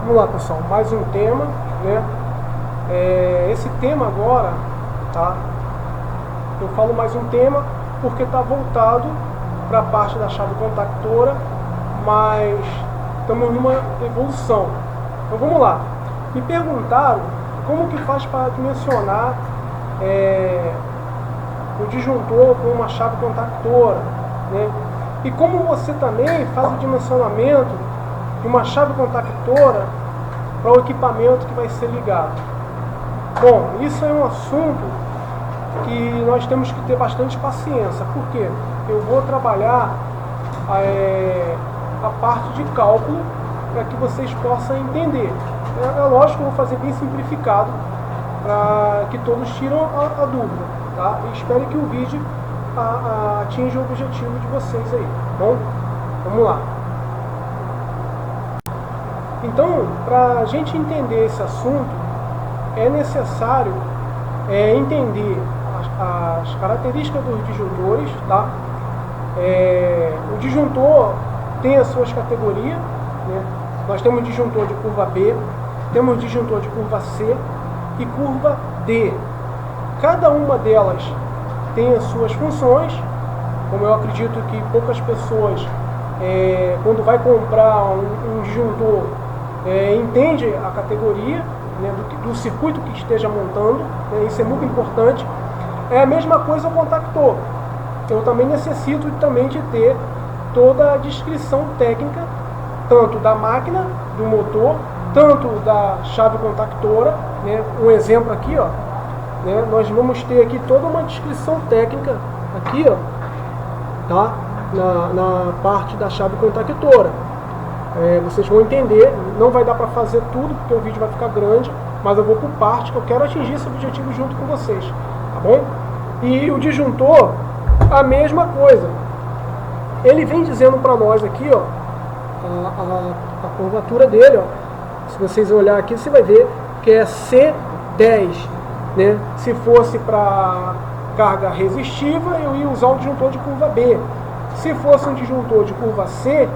Vamos lá, pessoal, mais um tema, né? Esse tema agora, tá? Eu falo mais um tema porque está voltado para a parte da chave contactora, mas estamos numa evolução. Então vamos lá. Me perguntaram como que faz para dimensionar o disjuntor com uma chave contactora, né? E como você também faz o dimensionamento de uma chave contactora para o equipamento que vai ser ligado. Bom, isso é um assunto que nós temos que ter bastante paciência, porque eu vou trabalhar a parte de cálculo para que vocês possam entender. É lógico que eu vou fazer bem simplificado para que todos tiram a dúvida, tá? E espero que o vídeo atinja o objetivo de vocês aí, bom? Vamos lá. Então, para a gente entender esse assunto, é necessário entender as características dos disjuntores, tá? O disjuntor tem as suas categorias, né? Nós temos disjuntor de curva B, temos disjuntor de curva C e curva D. Cada uma delas tem as suas funções, como eu acredito que poucas pessoas, quando vai comprar um disjuntor, entende a categoria, né, do circuito que esteja montando, né, isso é muito importante. É a mesma coisa o contactor. Eu também necessito também de ter toda a descrição técnica, tanto da máquina, do motor, tanto da chave contactora, né, um exemplo aqui, ó, né, nós vamos ter aqui toda uma descrição técnica aqui, ó, tá, na parte da chave contactora. Vocês vão entender, não vai dar para fazer tudo, porque o vídeo vai ficar grande, mas eu vou por parte, que eu quero atingir esse objetivo junto com vocês, tá bom? E o disjuntor, a mesma coisa. Ele vem dizendo para nós aqui, ó, a curvatura dele, ó. Se vocês olhar aqui, você vai ver que é C10, né? Se fosse para carga resistiva, eu ia usar o disjuntor de curva B. Se fosse um disjuntor de curva C,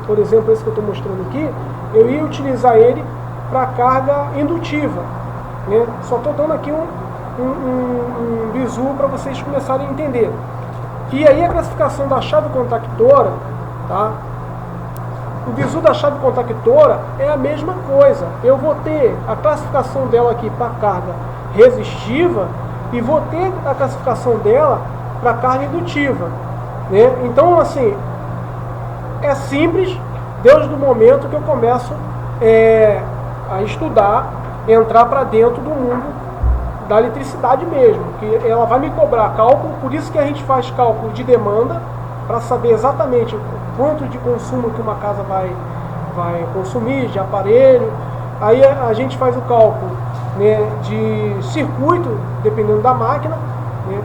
por exemplo, esse que eu estou mostrando aqui, eu ia utilizar ele para carga indutiva, né? Só estou dando aqui um bizu para vocês começarem a entender. E aí a classificação da chave contactora, tá? O bizu da chave contactora é a mesma coisa. Eu vou ter a classificação dela aqui para carga resistiva e vou ter a classificação dela para carga indutiva, né? Então, assim, é simples desde o momento que eu começo a estudar, entrar para dentro do mundo da eletricidade mesmo, que ela vai me cobrar cálculo, por isso que a gente faz cálculo de demanda, para saber exatamente quanto de consumo que uma casa vai consumir, de aparelho. Aí a gente faz o cálculo, né, de circuito, dependendo da máquina, né?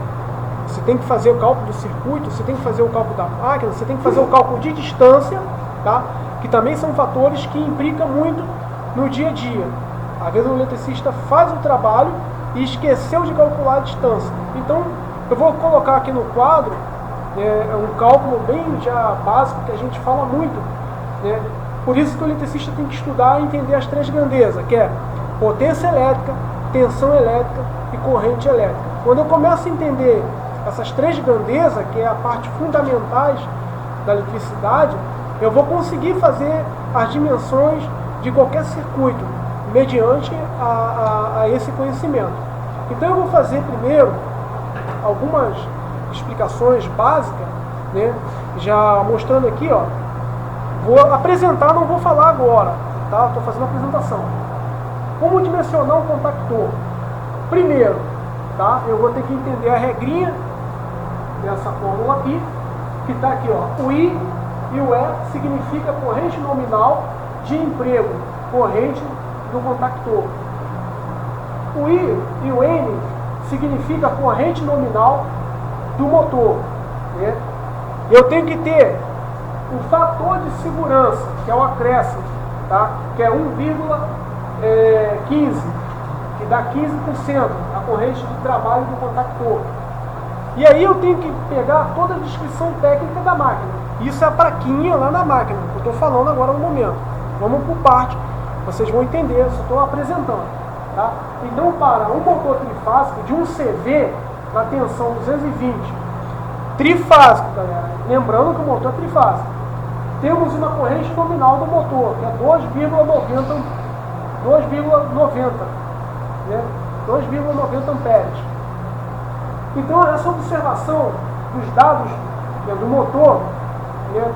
Você tem que fazer o cálculo do circuito, você tem que fazer o cálculo da máquina, você tem que fazer o cálculo de distância, tá? Que também são fatores que implicam muito no dia a dia. Às vezes o eletricista faz o trabalho e esqueceu de calcular a distância. Então, eu vou colocar aqui no quadro um cálculo bem já básico que a gente fala muito, né? Por isso que o eletricista tem que estudar e entender as três grandezas, que é potência elétrica, tensão elétrica e corrente elétrica. Quando eu começo a entender essas três grandezas, que é a parte fundamentais da eletricidade, eu vou conseguir fazer as dimensões de qualquer circuito, mediante a esse conhecimento. Então eu vou fazer primeiro algumas explicações básicas, né, já mostrando aqui, ó. Vou apresentar, não vou falar agora, tá? Estou fazendo a apresentação. Como dimensionar um contactor? Primeiro, tá? Eu vou ter que entender a regrinha dessa fórmula aqui, que está aqui, ó. O I e o E significa corrente nominal de emprego, corrente do contactor. O I e o N significa corrente nominal do motor, né? Eu tenho que ter o fator de segurança, que é o acréscimo, tá? Que é 1,15, que dá 15% a corrente de trabalho do contactor. E aí eu tenho que pegar toda a descrição técnica da máquina. Isso é a plaquinha lá na máquina, que eu estou falando agora no momento. Vamos por parte. Vocês vão entender, eu só estou apresentando. Tá? Então, para um motor trifásico de um CV na tensão 220, trifásico, galera, lembrando que o motor é trifásico, temos uma corrente nominal do motor, que é 2,90, né? 2,90 amperes. Então, essa observação dos dados, né, do motor, né,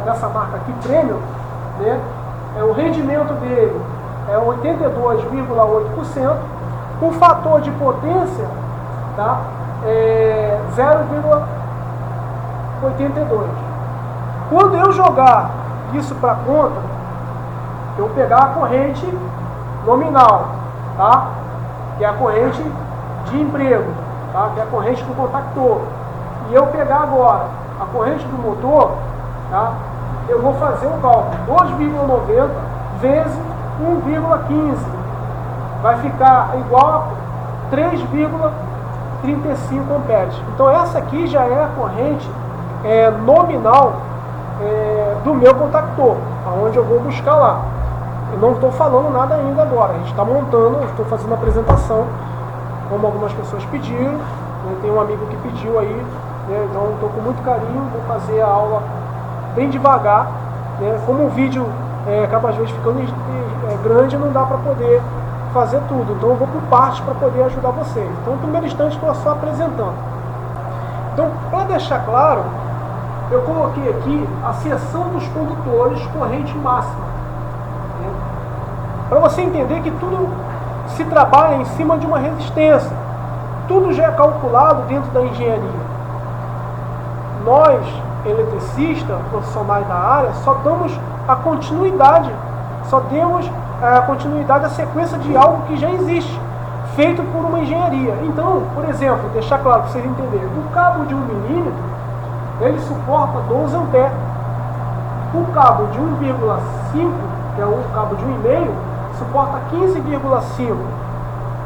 dessa marca aqui, Premium, né, o rendimento dele é 82,8%, o fator de potência, tá, é 0,82. Quando eu jogar isso para a conta, eu pegar a corrente nominal, tá, que é a corrente de emprego, tá, que é a corrente do contactor, e eu pegar agora a corrente do motor, tá, eu vou fazer o cálculo, 2,90 vezes 1,15, vai ficar igual a 3,35 amperes. Então essa aqui já é a corrente nominal do meu contactor, aonde eu vou buscar lá. Eu não estou falando nada ainda agora, a gente está montando, eu estou fazendo a apresentação, como algumas pessoas pediram, né, tem um amigo que pediu aí, né, então estou com muito carinho, vou fazer a aula bem devagar, né, como o vídeo acaba às vezes ficando grande, não dá para poder fazer tudo, então eu vou por partes para poder ajudar vocês. Então, no primeiro instante, estou só apresentando. Então, para deixar claro, eu coloquei aqui a seção dos condutores corrente máxima, né, para você entender que tudo se trabalha em cima de uma resistência, tudo já é calculado dentro da engenharia. Nós, eletricistas, profissionais da área, só damos a continuidade, a sequência de algo que já existe, feito por uma engenharia. Então, por exemplo, deixar claro para vocês entenderem, o cabo de 1 milímetro, ele suporta 12 amperes. O cabo de 1,5, que é o cabo de 1,5, suporta 15,5.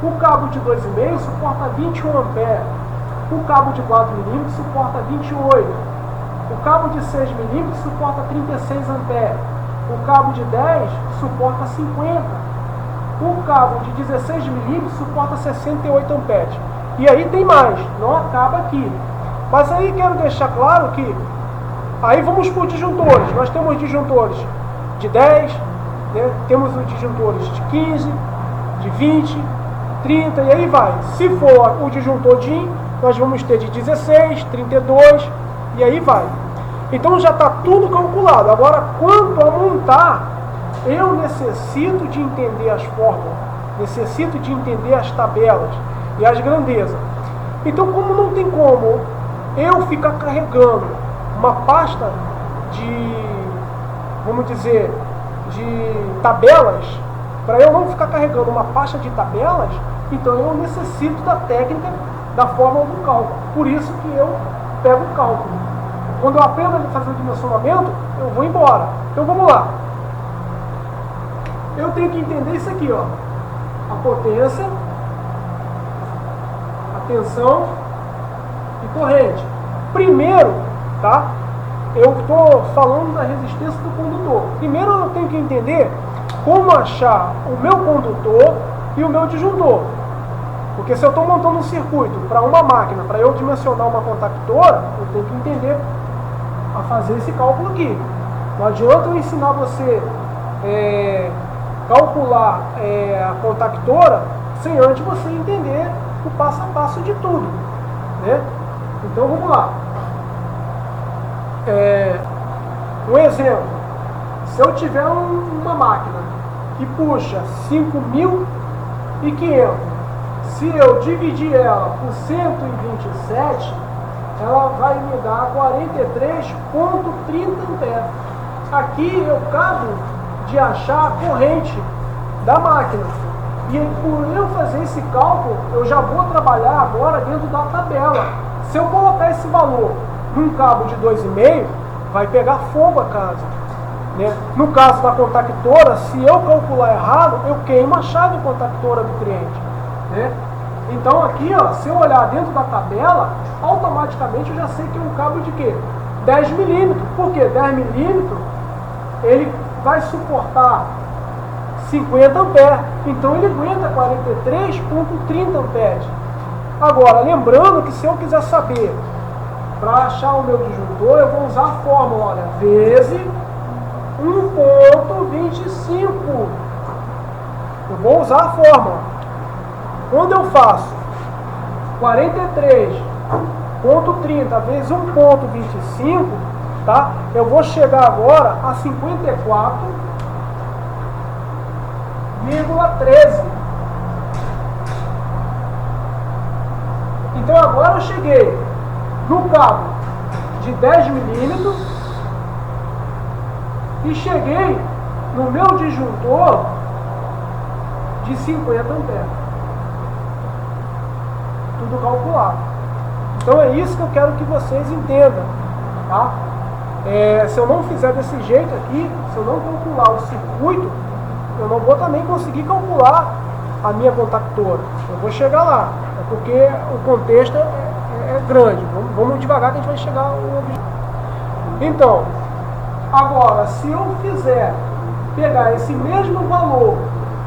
O cabo de 2,5 suporta 21 amperes. O cabo de 4 milímetros suporta 28. O cabo de 6 milímetros suporta 36 amperes. O cabo de 10 suporta 50. O cabo de 16 milímetros suporta 68 amperes. E aí tem mais, não acaba aqui. Mas aí quero deixar claro que aí vamos por disjuntores. Nós temos disjuntores de 10, né? Temos os disjuntores de 15, de 20, 30 e aí vai. Se for o disjuntor DIN, nós vamos ter de 16, 32 e aí vai. Então já está tudo calculado. Agora, quanto a montar, eu necessito de entender as fórmulas, necessito de entender as tabelas e as grandezas. Então, como não tem como eu ficar carregando uma pasta de, vamos dizer, de tabelas, para eu não ficar carregando uma pasta de tabelas, então eu necessito da técnica, da fórmula do cálculo. Por isso que eu pego o cálculo. Quando eu aprendo a fazer o dimensionamento, eu vou embora. Então vamos lá. Eu tenho que entender isso aqui, ó. A potência, a tensão e corrente. Primeiro, tá? Eu estou falando da resistência do condutor. Primeiro eu tenho que entender como achar o meu condutor e o meu disjuntor. Porque se eu estou montando um circuito para uma máquina, para eu dimensionar uma contactora, eu tenho que entender a fazer esse cálculo aqui. Não adianta eu ensinar você calcular a contactora sem antes você entender o passo a passo de tudo, né? Então vamos lá. Um exemplo, se eu tiver uma máquina que puxa 5.500, se eu dividir ela por 127, ela vai me dar 43,30 amperes. Aqui eu acabo de achar a corrente da máquina. E por eu fazer esse cálculo, eu já vou trabalhar agora dentro da tabela. Se eu colocar esse valor num cabo de 2,5, vai pegar fogo a casa, né? No caso da contactora, se eu calcular errado, eu queimo a chave contactora do cliente, né? Então aqui, ó, se eu olhar dentro da tabela, automaticamente eu já sei que é um cabo de quê? 10 milímetros. Por quê? 10 milímetros, ele vai suportar 50 amperes. Então ele aguenta 43,30 amperes. Agora, lembrando que se eu quiser saber, para achar o meu disjuntor, eu vou usar a fórmula, olha, vezes 1,25. Eu vou usar a fórmula. Quando eu faço 43,30 vezes 1,25, tá? Eu vou chegar agora a 54,13. Então agora eu cheguei no cabo de 10 milímetros e cheguei no meu disjuntor de 50 amperes. Tudo calculado. Então é isso que eu quero que vocês entendam, tá? Se eu não fizer desse jeito aqui, se eu não calcular o circuito, eu não vou também conseguir calcular a minha contactora. Eu vou chegar lá, porque o contexto é grande. Vamos devagar que a gente vai chegar ao objetivo. Então, agora, se eu fizer pegar esse mesmo valor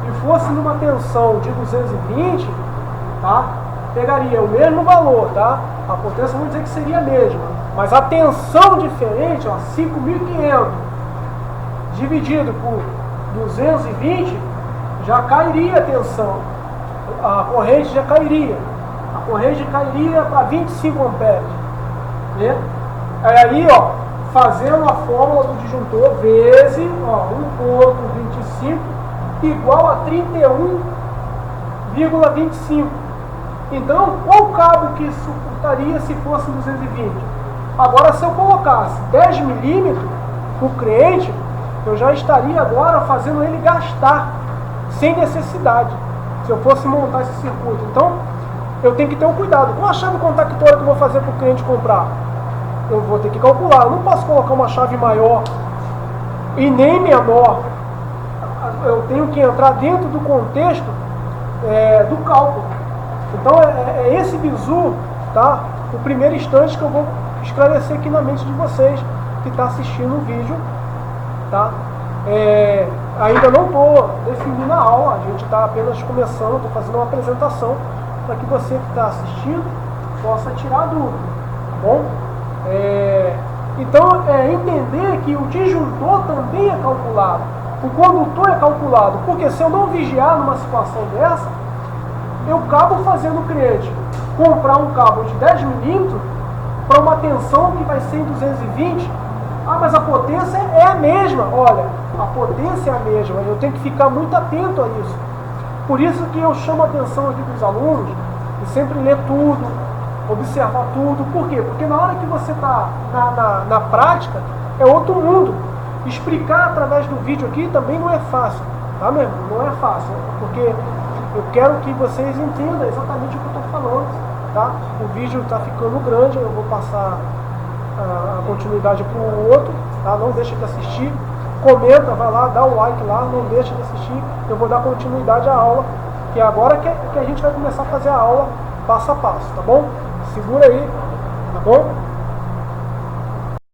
e fosse numa tensão de 220, tá? Pegaria o mesmo valor, tá? A potência vamos dizer que seria a mesma, mas a tensão diferente, ó, 5.500 dividido por 220, já cairia a tensão. A corrente já cairia. A corrente cairia para 25 amperes. Né? Aí, ó, fazendo a fórmula do disjuntor vezes 1,25 igual a 31,25. Então, qual cabo que suportaria se fosse 220? Agora, se eu colocasse 10 milímetros para o cliente, eu já estaria agora fazendo ele gastar, sem necessidade, se eu fosse montar esse circuito. Então, eu tenho que ter um cuidado. Qual a chave contactora que eu vou fazer para o cliente comprar? Eu vou ter que calcular. Eu não posso colocar uma chave maior e nem menor. Eu tenho que entrar dentro do contexto do cálculo. Então, é esse bizu, tá? O primeiro instante que eu vou esclarecer aqui na mente de vocês que está assistindo o vídeo, tá? Ainda não estou definindo a aula, a gente está apenas começando, estou fazendo uma apresentação para que você que está assistindo possa tirar a dúvida, tá bom? Então, entender que o disjuntor também é calculado, o condutor é calculado, porque se eu não vigiar numa situação dessa, eu acabo fazendo o cliente comprar um cabo de 10 milímetros para uma tensão que vai ser em 220. Ah, mas a potência é a mesma. Olha, a potência é a mesma. Eu tenho que ficar muito atento a isso. Por isso que eu chamo a atenção aqui dos alunos e sempre ler tudo, observar tudo. Por quê? Porque na hora que você está na prática, é outro mundo. Explicar através do vídeo aqui também não é fácil, tá, meu irmão? Não é fácil, porque eu quero que vocês entendam exatamente o que eu estou falando, tá? O vídeo está ficando grande, eu vou passar a continuidade para o outro, tá? Não deixa de assistir, comenta, vai lá, dá o like lá, não deixa de assistir, eu vou dar continuidade à aula, que é agora que a gente vai começar a fazer a aula passo a passo, tá bom? Segura aí, tá bom?